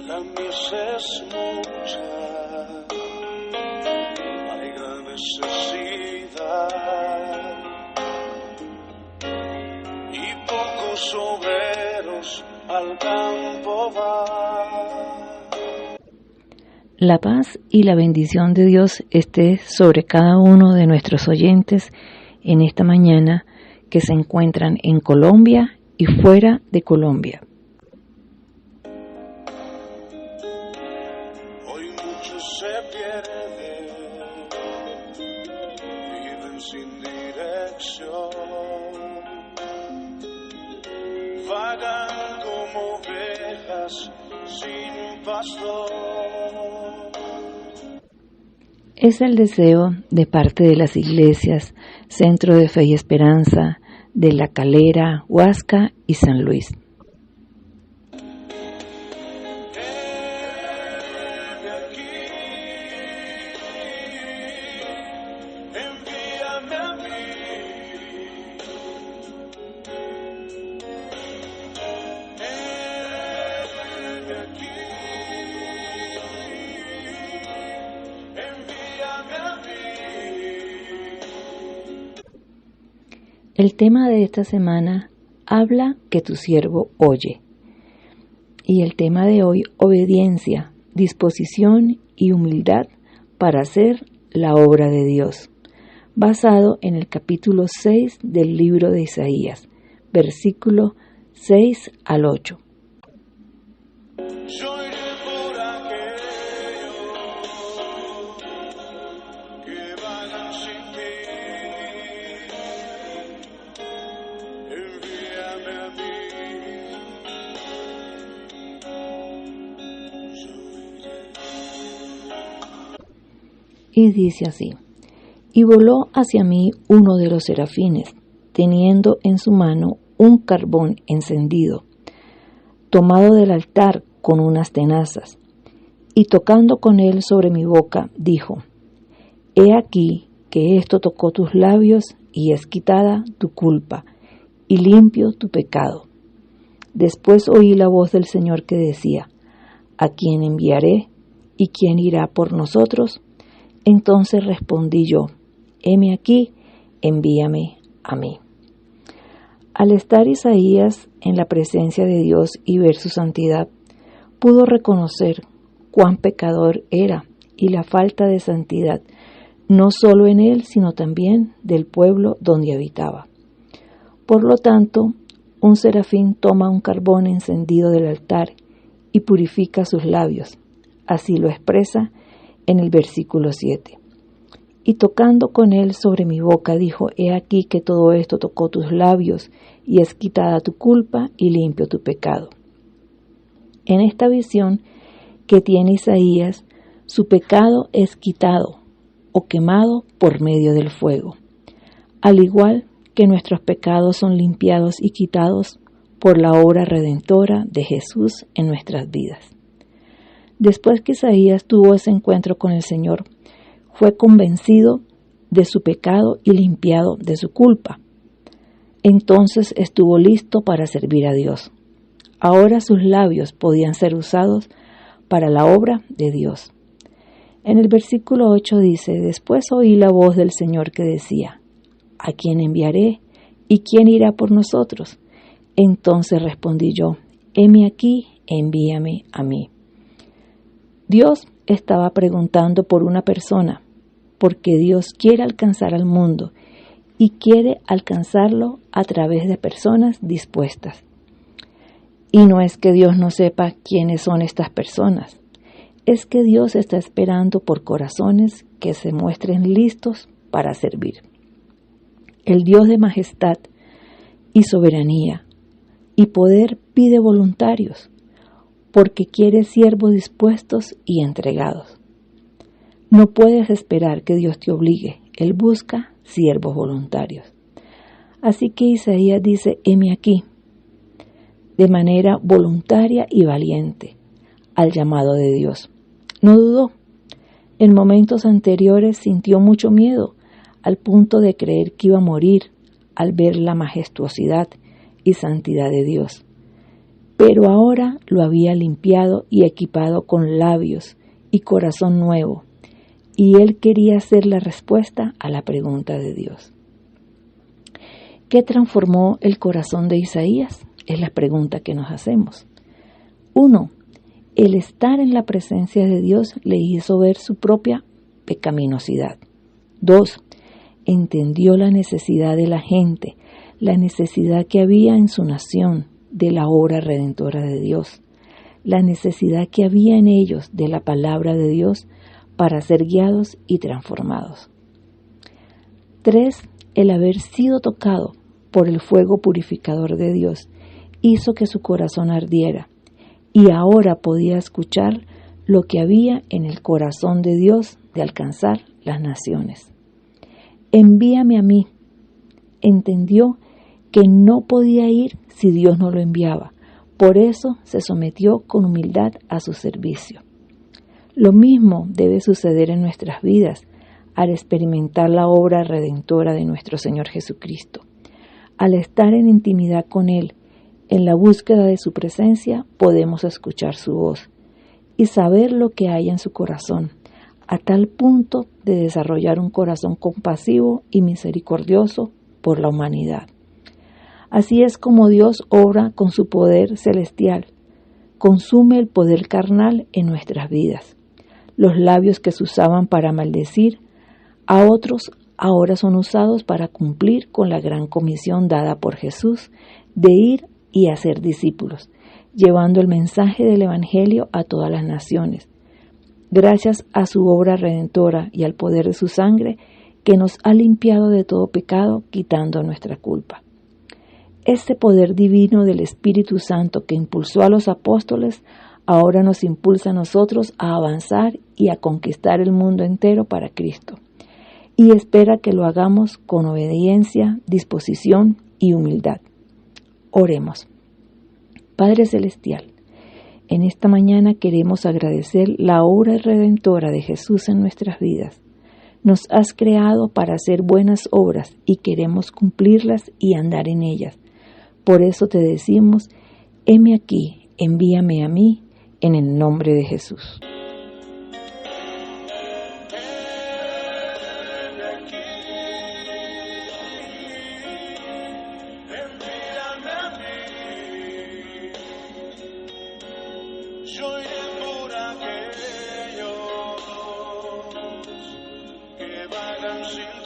La mies es mucha, hay gran necesidad y pocos obreros al campo van. La paz y la bendición de Dios esté sobre cada uno de nuestros oyentes en esta mañana que se encuentran en Colombia y fuera de Colombia. Hoy muchos se pierden, viven sin dirección, vagan como ovejas sin pastor. Es el deseo de parte de las iglesias Centro de Fe y Esperanza de La Calera, Huasca y San Luis. Envíame a mí. El tema de esta semana, habla que tu siervo oye. Y el tema de hoy, obediencia, disposición y humildad para hacer la obra de Dios. Basado en el capítulo 6 del libro de Isaías, versículo 6 al 8. Yo iré por aquellos que vagan sin ti. Envíame a mí. Yo iré. Y dice así: y voló hacia mí uno de los serafines, teniendo en su mano un carbón encendido, tomado del altar con unas tenazas, y tocando con él sobre mi boca, dijo: he aquí que esto tocó tus labios, y es quitada tu culpa, y limpio tu pecado. Después oí la voz del Señor que decía: ¿a quién enviaré? ¿Y quién irá por nosotros? Entonces respondí yo: heme aquí, envíame a mí. Al estar Isaías en la presencia de Dios y ver su santidad, pudo reconocer cuán pecador era y la falta de santidad, no solo en él, sino también del pueblo donde habitaba. Por lo tanto, un serafín toma un carbón encendido del altar y purifica sus labios. Así lo expresa en el versículo 7. Y tocando con él sobre mi boca, dijo: he aquí que todo esto tocó tus labios, y es quitada tu culpa, y limpio tu pecado. En esta visión que tiene Isaías, su pecado es quitado o quemado por medio del fuego, al igual que nuestros pecados son limpiados y quitados por la obra redentora de Jesús en nuestras vidas. Después que Isaías tuvo ese encuentro con el Señor, fue convencido de su pecado y limpiado de su culpa. Entonces estuvo listo para servir a Dios. Ahora sus labios podían ser usados para la obra de Dios. En el versículo 8 dice: después oí la voz del Señor que decía: ¿a quién enviaré? ¿Y quién irá por nosotros? Entonces respondí yo: heme aquí, envíame a mí. Dios estaba preguntando por una persona, porque Dios quiere alcanzar al mundo y quiere alcanzarlo a través de personas dispuestas. Y no es que Dios no sepa quiénes son estas personas, es que Dios está esperando por corazones que se muestren listos para servir. El Dios de majestad y soberanía y poder pide voluntarios, porque quiere siervos dispuestos y entregados. No puedes esperar que Dios te obligue, Él busca siervos voluntarios. Así que Isaías dice: heme aquí, de manera voluntaria y valiente, al llamado de Dios. No dudó. En momentos anteriores sintió mucho miedo, al punto de creer que iba a morir al ver la majestuosidad y santidad de Dios. pero ahora lo había limpiado y equipado con labios y corazón nuevo, y él quería ser la respuesta a la pregunta de Dios. ¿Qué transformó el corazón de Isaías? Es la pregunta que nos hacemos. 1. El estar en la presencia de Dios le hizo ver su propia pecaminosidad. 2. Entendió la necesidad de la gente, la necesidad que había en su nación de la obra redentora de Dios, la necesidad que había en ellos de la palabra de Dios para ser guiados y transformados. 3. El haber sido tocado por el fuego purificador de Dios hizo que su corazón ardiera, y ahora podía escuchar lo que había en el corazón de Dios de alcanzar las naciones. Envíame a mí. Entendió que no podía ir si Dios no lo enviaba. Por eso se sometió con humildad a su servicio. Lo mismo debe suceder en nuestras vidas al experimentar la obra redentora de nuestro Señor Jesucristo. Al estar en intimidad con Él, en la búsqueda de su presencia, podemos escuchar su voz y saber lo que hay en su corazón, a tal punto de desarrollar un corazón compasivo y misericordioso por la humanidad. Así es como Dios obra con su poder celestial, consume el poder carnal en nuestras vidas. Los labios que se usaban para maldecir a otros ahora son usados para cumplir con la gran comisión dada por Jesús de ir y hacer discípulos, llevando el mensaje del Evangelio a todas las naciones, gracias a su obra redentora y al poder de su sangre que nos ha limpiado de todo pecado, quitando nuestra culpa. Este poder divino del Espíritu Santo que impulsó a los apóstoles ahora nos impulsa a nosotros a avanzar y a conquistar el mundo entero para Cristo, y espera que lo hagamos con obediencia, disposición y humildad. Oremos. Padre Celestial, en esta mañana queremos agradecer la obra redentora de Jesús en nuestras vidas. Nos has creado para hacer buenas obras y queremos cumplirlas y andar en ellas. Por eso te decimos, heme aquí, envíame a mí, en el nombre de Jesús. Yo iré por aquellos que vagan sin